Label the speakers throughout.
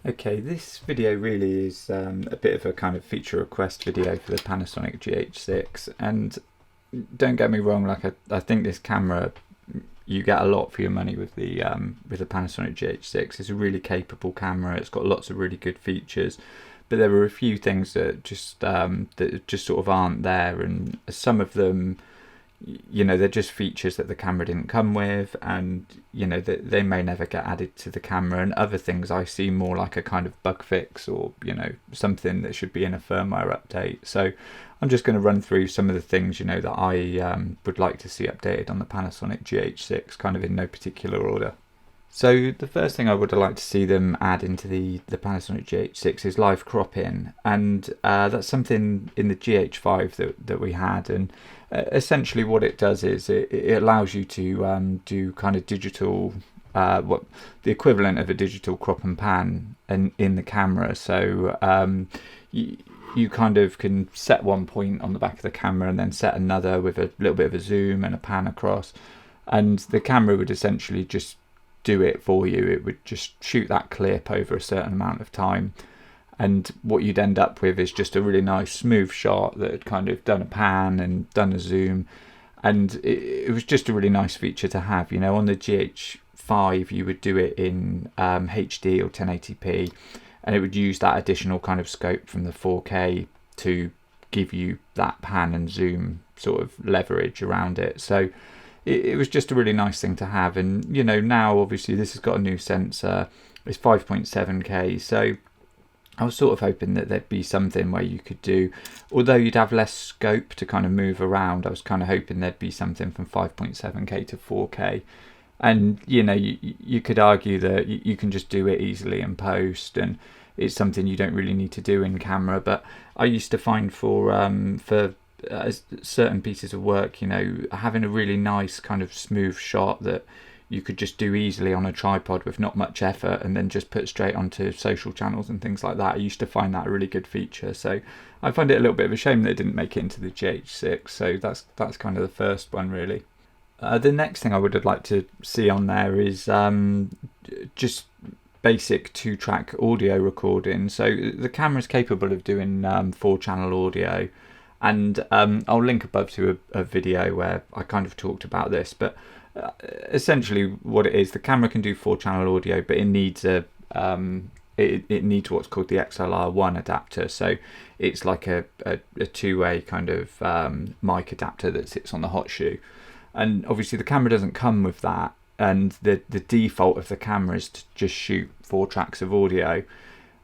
Speaker 1: Okay, this video really is a bit of a kind of feature request video for the Panasonic GH6, and don't get me wrong, like I think this camera, you get a lot for your money with the Panasonic GH6. It's a really capable camera. It's got lots of really good features, but there were a few things that just sort of aren't there, and some of them, they're just features that the camera didn't come with, and they may never get added to the camera. And other things I see more like a kind of bug fix, or something that should be in a firmware update. So I'm just going to run through some of the things that I would like to see updated on the Panasonic GH6, kind of in no particular order. So the first thing I would like to see them add into the Panasonic GH6 is live cropping, and that's something in the GH5 that we had, and essentially what it does is it allows you to do kind of digital, what the equivalent of a digital crop and pan in the camera. So you kind of can set one point on the back of the camera and then set another with a little bit of a zoom and a pan across, and the camera would essentially just do it for you. It would just shoot that clip over a certain amount of time, and what you'd end up with is just a really nice smooth shot that had kind of done a pan and done a zoom, and it was just a really nice feature to have. On the GH5 you would do it in HD or 1080p, and it would use that additional kind of scope from the 4K to give you that pan and zoom sort of leverage around it. So it was just a really nice thing to have. And now obviously this has got a new sensor. It's 5.7K, so I was sort of hoping that there'd be something where you could do, although you'd have less scope to kind of move around, I was kind of hoping there'd be something from 5.7K to 4K. And you could argue that you can just do it easily in post, and it's something you don't really need to do in camera. But I used to find for certain pieces of work, having a really nice kind of smooth shot that you could just do easily on a tripod with not much effort, and then just put straight onto social channels and things like that. I used to find that a really good feature. So I find it a little bit of a shame that it didn't make it into the GH6. So that's kind of the first one, really. The next thing I would like to see on there is just basic 2-track audio recording. So the camera's capable of doing 4-channel audio, and I'll link above to a video where I kind of talked about this. But essentially what it is, the camera can do 4-channel audio, but it needs it needs what's called the XLR1 adapter. So it's like a two-way kind of mic adapter that sits on the hot shoe. And obviously the camera doesn't come with that, and the default of the camera is to just shoot 4 tracks of audio.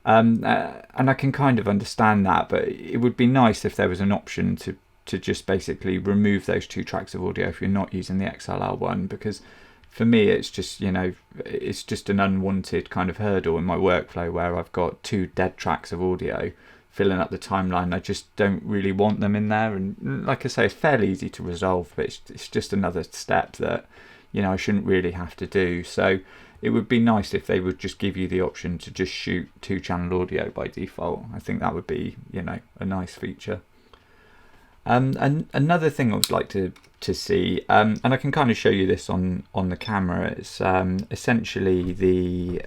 Speaker 1: And I can kind of understand that, but it would be nice if there was an option to just basically remove those 2 tracks of audio if you're not using the XLR1, because for me it's just it's just an unwanted kind of hurdle in my workflow where I've got 2 dead tracks of audio filling up the timeline. I just don't really want them in there, and like I say, it's fairly easy to resolve, but it's just another step that I shouldn't really have to do. So it would be nice if they would just give you the option to just shoot 2-channel audio by default. I think that would be a nice feature. And another thing I would like to see, and I can kind of show you this on the camera, is essentially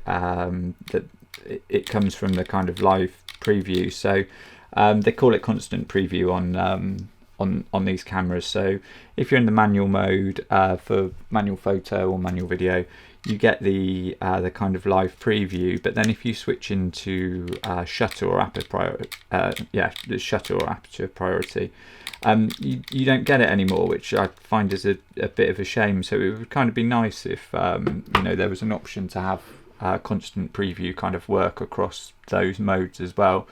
Speaker 1: it comes from the kind of live preview. So they call it constant preview on these cameras. So if you're in the manual mode for manual photo or manual video, you get the kind of live preview. But then if you switch into shutter or aperture priority, you don't get it anymore, which I find is a bit of a shame. So it would kind of be nice if there was an option to have constant preview kind of work across those modes as well.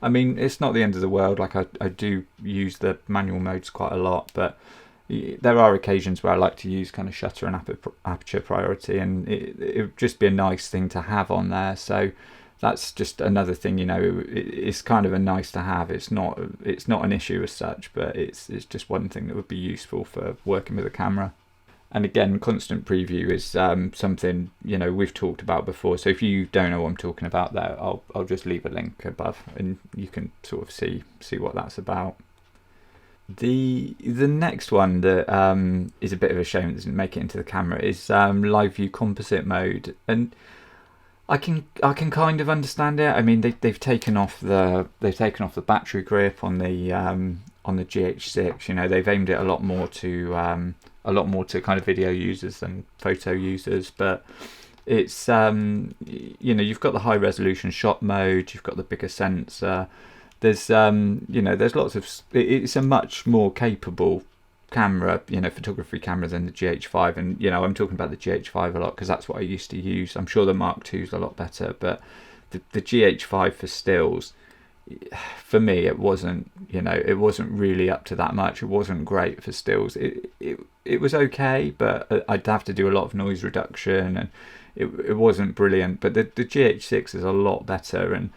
Speaker 1: I mean, it's not the end of the world. Like I do use the manual modes quite a lot, but there are occasions where I like to use kind of shutter and aperture priority, and it would just be a nice thing to have on there. So that's just another thing, it's kind of a nice to have. It's not an issue as such, but it's just one thing that would be useful for working with a camera. And again, constant preview is something we've talked about before. So if you don't know what I'm talking about there, I'll just leave a link above, and you can sort of see what that's about. The next one that is a bit of a shame it doesn't make it into the camera is live view composite mode, and I can kind of understand it. I mean, they've taken off the battery grip on the GH6. You know, they've aimed it a lot more to kind of video users than photo users. But it's you know, you've got the high resolution shot mode, you've got the bigger sensor. There's you know, there's lots of. It's a much more capable camera, you know, photography camera than the GH5, and you know, I'm talking about the GH5 a lot because that's what I used to use. I'm sure the Mark II's a lot better, but the GH5 for stills, for me, it wasn't, you know, it wasn't really up to that much. It wasn't great for stills. It was okay, but I'd have to do a lot of noise reduction, and it wasn't brilliant. But the GH6 is a lot better, and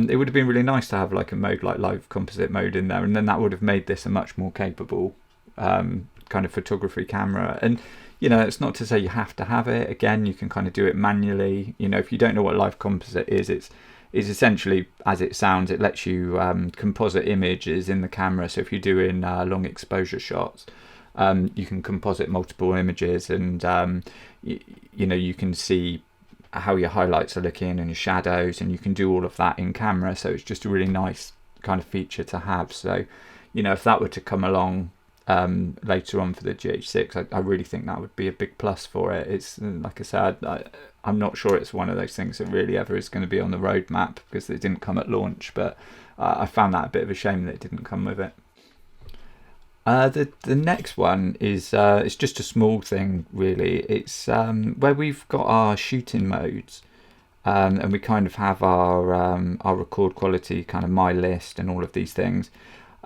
Speaker 1: it would have been really nice to have like a mode like live composite mode in there, and then that would have made this a much more capable kind of photography camera. And you know, it's not to say you have to have it. Again, you can kind of do it manually. You know, if you don't know what live composite is, it's essentially, as it sounds, it lets you composite images in the camera. So if you're doing long exposure shots, you can composite multiple images, and you know, you can see how your highlights are looking and your shadows, and you can do all of that in camera. So it's just a really nice kind of feature to have. So, you know, if that were to come along later on for the GH6, I really think that would be a big plus for it. It's like I said, I'm not sure it's one of those things that really ever is going to be on the roadmap because it didn't come at launch, but I found that a bit of a shame that it didn't come with it. The next one is it's just a small thing really. It's where we've got our shooting modes, and we kind of have our record quality, kind of my list and all of these things.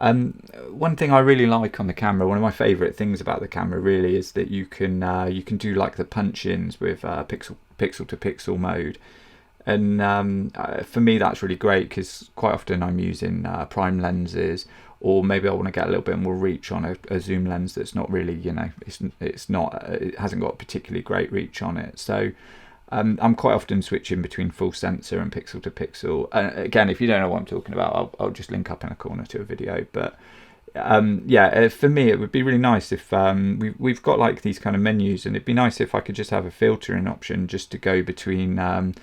Speaker 1: One thing I really like on the camera, one of my favourite things about the camera really, is that you can do like the punch-ins with pixel to pixel mode, and for me that's really great because quite often I'm using prime lenses, or maybe I want to get a little bit more reach on a zoom lens that's not really, you know, it hasn't got particularly great reach on it. So I'm quite often switching between full sensor and pixel to pixel. Again, if you don't know what I'm talking about, I'll just link up in a corner to a video. But yeah, for me, it would be really nice if we've got like these kind of menus, and it'd be nice if I could just have a filtering option just to go between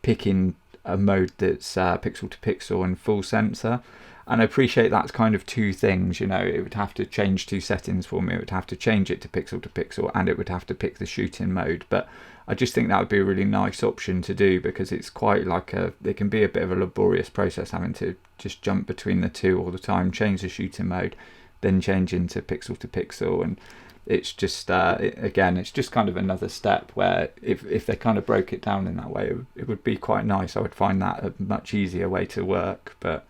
Speaker 1: picking a mode that's pixel to pixel and full sensor. And I appreciate that's kind of two things, you know, it would have to change two settings for me. It would have to change it to pixel to pixel, and it would have to pick the shooting mode. But I just think that would be a really nice option to do, because it's quite like it can be a bit of a laborious process having to just jump between the two all the time, change the shooting mode, then change into pixel to pixel. And it's just, again, it's just kind of another step where if they kind of broke it down in that way, it would be quite nice. I would find that a much easier way to work. But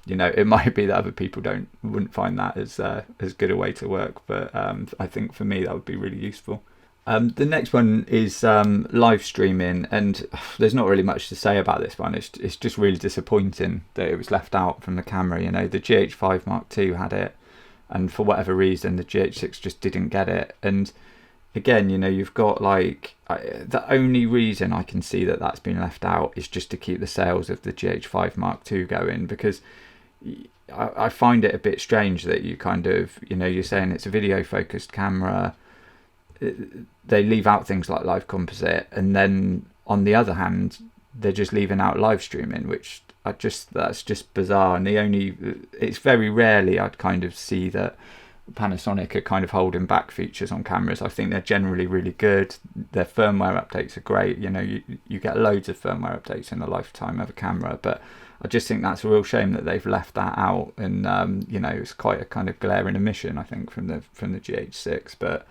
Speaker 1: you know, it might be that other people wouldn't find that as good a way to work, but I think for me that would be really useful. The next one is live streaming, and there's not really much to say about this one. It's just really disappointing that it was left out from the camera. You know, the GH5 Mark II had it, and for whatever reason the GH6 just didn't get it. And again, you know, you've got like the only reason I can see that that's been left out is just to keep the sales of the GH5 Mark II going, because I find it a bit strange that you kind of, you know, you're saying it's a video focused camera, they leave out things like live composite, and then on the other hand they're just leaving out live streaming, which that's just bizarre. And it's very rarely I'd kind of see that Panasonic are kind of holding back features on cameras. I think they're generally really good. Their firmware updates are great. You know, you get loads of firmware updates in the lifetime of a camera, but I just think that's a real shame that they've left that out. And you know, it's quite a kind of glaring omission, I think, from the GH6. But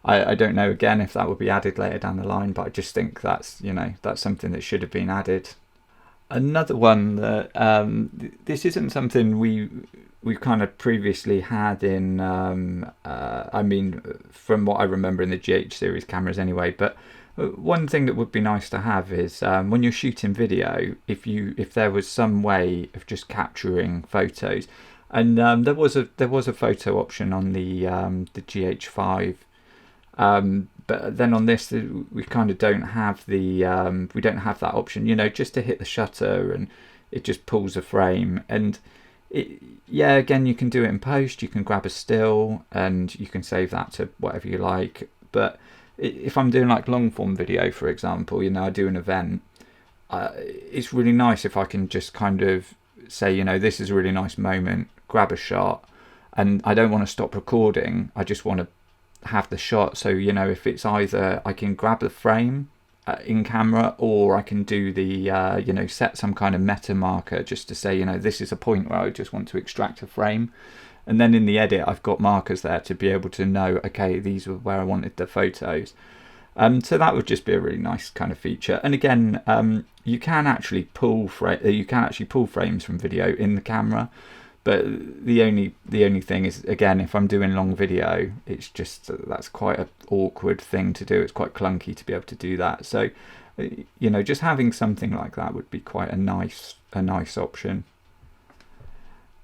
Speaker 1: I don't know again if that will be added later down the line, but I just think that's, you know, that's something that should have been added. Another one that this isn't something we've kind of previously had in I mean, from what I remember in the GH series cameras anyway, but one thing that would be nice to have is when you're shooting video, if there was some way of just capturing photos, and there was a photo option on the GH5, but then on this we kind of don't have we don't have that option, you know, just to hit the shutter and it just pulls a frame. And yeah, again, you can do it in post, you can grab a still and you can save that to whatever you like. But if I'm doing like long form video, for example, you know, I do an event, it's really nice if I can just kind of say, you know, this is a really nice moment, grab a shot, and I don't want to stop recording. I just want to have the shot. So, you know, if it's either I can grab the frame in camera, or I can do the, you know, set some kind of meta marker just to say, you know, this is a point where I just want to extract a frame. And then in the edit, I've got markers there to be able to know, okay, these were where I wanted the photos. So that would just be a really nice kind of feature. And again, you can actually pull frames from video in the camera, but the only thing is, again, if I'm doing long video, it's just that's quite an awkward thing to do. It's quite clunky to be able to do that. So, you know, just having something like that would be quite a nice option.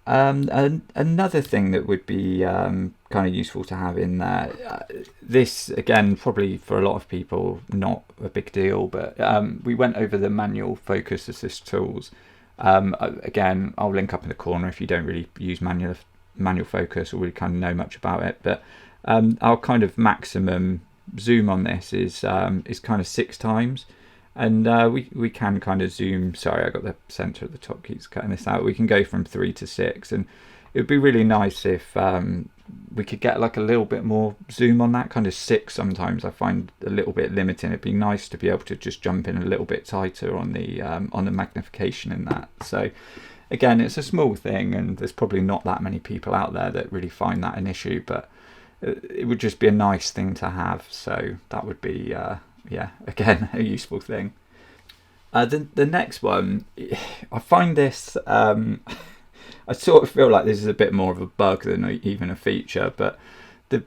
Speaker 1: And another thing that would be kind of useful to have in there, this again probably for a lot of people not a big deal, but we went over the manual focus assist tools. Again, I'll link up in the corner if you don't really use manual focus or really kind of know much about it. But our kind of maximum zoom on this is kind of 6 times. And we can kind of zoom. Sorry, I got the center at the top keeps cutting this out. We can go from 3 to 6, and it would be really nice if we could get like a little bit more zoom on that. Kind of 6 sometimes I find a little bit limiting. It'd be nice to be able to just jump in a little bit tighter on the magnification in that. So again, it's a small thing, and there's probably not that many people out there that really find that an issue, but it would just be a nice thing to have. So that would be yeah, again, a useful thing. The next one, I find this, I sort of feel like this is a bit more of a bug than even a feature, but the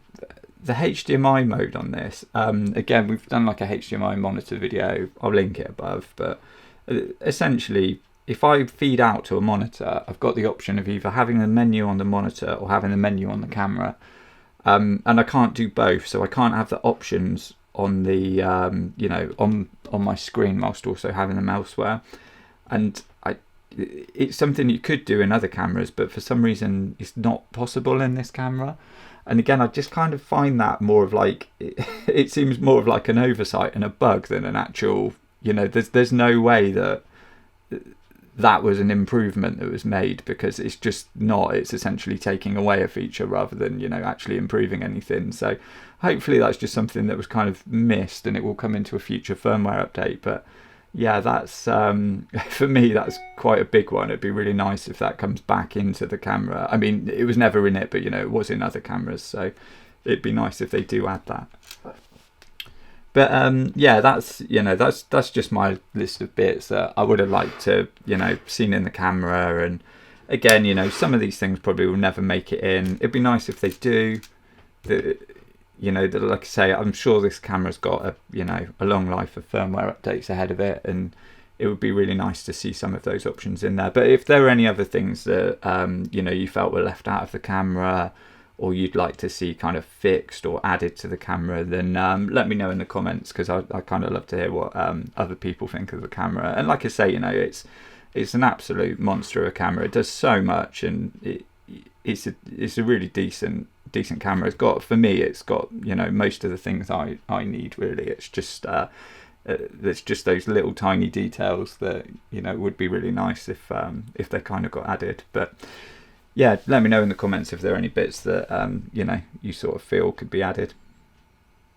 Speaker 1: HDMI mode on this, again, we've done like a HDMI monitor video, I'll link it above, but essentially, if I feed out to a monitor, I've got the option of either having the menu on the monitor or having the menu on the camera, and I can't do both, so I can't have the options on the you know, on my screen whilst also having them elsewhere. And it's something you could do in other cameras, but for some reason it's not possible in this camera. And again, I just kind of find that more of like it seems more of like an oversight and a bug than an actual, you know, there's no way that was an improvement that was made, because it's just not. It's essentially taking away a feature rather than, you know, actually improving anything. So hopefully that's just something that was kind of missed, and it will come into a future firmware update. But yeah, that's for me, that's quite a big one. It'd be really nice if that comes back into the camera. I mean, it was never in it, but you know, it was in other cameras, so it'd be nice if they do add that. But yeah, that's, you know, that's just my list of bits that I would have liked to, you know, seen in the camera. And again, you know, some of these things probably will never make it in. It'd be nice if they do. You know, like I say, I'm sure this camera's got a, you know, a long life of firmware updates ahead of it, and it would be really nice to see some of those options in there. But if there are any other things that you know, you felt were left out of the camera, or you'd like to see kind of fixed or added to the camera, then let me know in the comments, because I kind of love to hear what other people think of the camera. And like I say, you know, it's an absolute monster of a camera. It does so much, and it's a really decent camera. It's got, for me, it's got, you know, most of the things I need really. It's just there's just those little tiny details that, you know, would be really nice if they kind of got added. But yeah, let me know in the comments if there are any bits that you know, you sort of feel could be added.